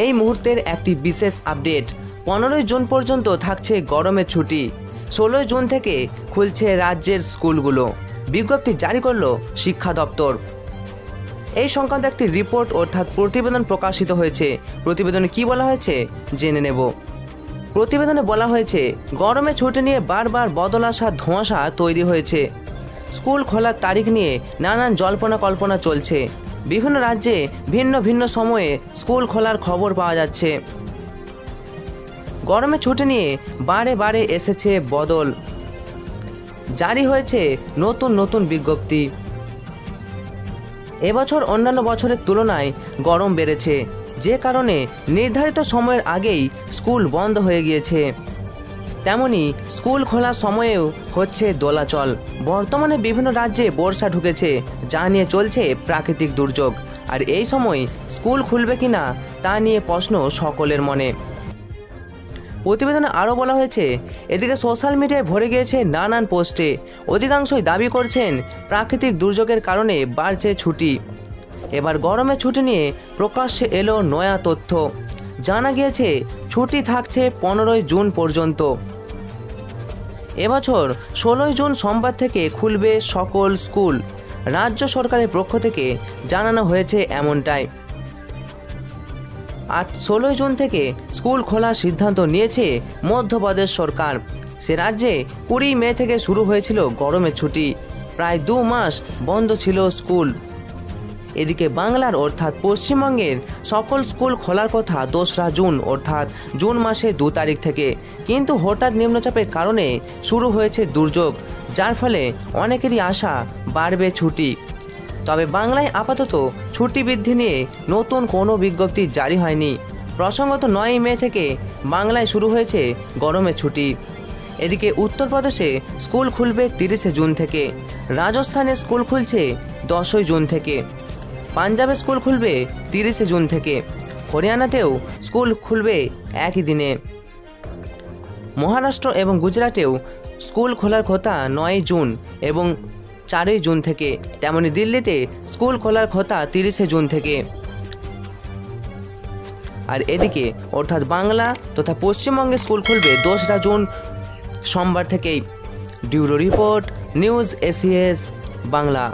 এই মুহূর্তের একটি বিশেষ আপডেট। 15 জুন পর্যন্ত থাকছে গরমের ছুটি। 16 জুন থেকে খুলছে রাজ্যের স্কুলগুলো, বিজ্ঞপ্তি জারি করল শিক্ষা দপ্তর। এই সংক্রান্ত একটি রিপোর্ট অর্থাৎ প্রতিবেদন প্রকাশিত হয়েছে। প্রতিবেদনে কি বলা হয়েছে জেনে নেব। প্রতিবেদনে বলা হয়েছে, গরমে ছুটি নিয়ে বারবার বদল আসা ধোঁয়াশা তৈরি হয়েছে। স্কুল খোলার তারিখ নিয়ে নানান জল্পনা কল্পনা চলছে। বিভিন্ন রাজ্যে ভিন্ন ভিন্ন সময়ে স্কুল খোলার খবর পাওয়া যাচ্ছে। গরমে ছুটি নিয়ে বারে বারে এসেছে বদল, জারি হয়েছে নতুন নতুন বিজ্ঞপ্তি। এবছর অন্যান্য বছরের তুলনায় গরম বেড়েছে, যে কারণে নির্ধারিত সময়ের আগেই স্কুল বন্ধ হয়ে গিয়েছে। তেমনি স্কুল খোলার সময়েও হচ্ছে দোলাচল। বর্তমানে বিভিন্ন রাজ্যে বর্ষা ঢুকেছে, যা নিয়ে চলছে প্রাকৃতিক দুর্যোগ। আর এই সময় স্কুল খুলবে কিনা তা নিয়ে প্রশ্ন সকলের মনে। প্রতিবেদনে আরও বলা হয়েছে, এদিকে সোশ্যাল মিডিয়ায় ভরে গিয়েছে নানান পোস্টে। অধিকাংশই দাবি করছেন প্রাকৃতিক দুর্যোগের কারণে বাড়ছে ছুটি। এবার গরমের ছুটি নিয়ে প্রকাশ্যে এলো নয়া তথ্য। জানা গিয়েছে ছুটি থাকছে 15 জুন পর্যন্ত। এবছর 16 জুন সোমবার থেকে খুলবে সকল স্কুল। রাজ্য সরকারের পক্ষ থেকে জানানো হয়েছে এমনটাই। আর 16 জুন থেকে স্কুল খোলার সিদ্ধান্ত নিয়েছে মধ্যপ্রদেশ সরকার। সে রাজ্যে 20 মে থেকে শুরু হয়েছিল গরমের ছুটি। প্রায় 2 মাস বন্ধ ছিল স্কুল। এদিকে বাংলার অর্থাৎ পশ্চিমবঙ্গের সকল স্কুল খোলার কথা 2রা জুন অর্থাৎ জুন মাসের 2 তারিখ থেকে, কিন্তু হঠাৎ নিম্নচাপের কারণে শুরু হয়েছে দুর্যোগ, যার ফলে অনেকেরই আশা বাড়বে ছুটি। তবে বাংলায় আপাতত ছুটি বৃদ্ধি নিয়ে নতুন কোনো বিজ্ঞপ্তি জারি হয়নি। প্রসঙ্গত 9 মে থেকে বাংলায় শুরু হয়েছে গরমের ছুটি। এদিকে উত্তরপ্রদেশে স্কুল খুলবে 30 জুন থেকে, রাজস্থানে স্কুল খুলছে 10 জুন থেকে, পাঞ্জাবে স্কুল খুলবে 30 জুন থেকে, হরিয়ানাতেও স্কুল খুলবে একই দিনে। মহারাষ্ট্র এবং গুজরাটেও স্কুল খোলার কথা 9 জুন এবং 4 জুন থেকে। তেমনি দিল্লিতে স্কুল খোলার কথা 30 জুন থেকে। আর এদিকে অর্থাৎ বাংলা তথা পশ্চিমবঙ্গে স্কুল খুলবে 2রা জুন সোমবার থেকেই। Bureau report, news ACS Bangla.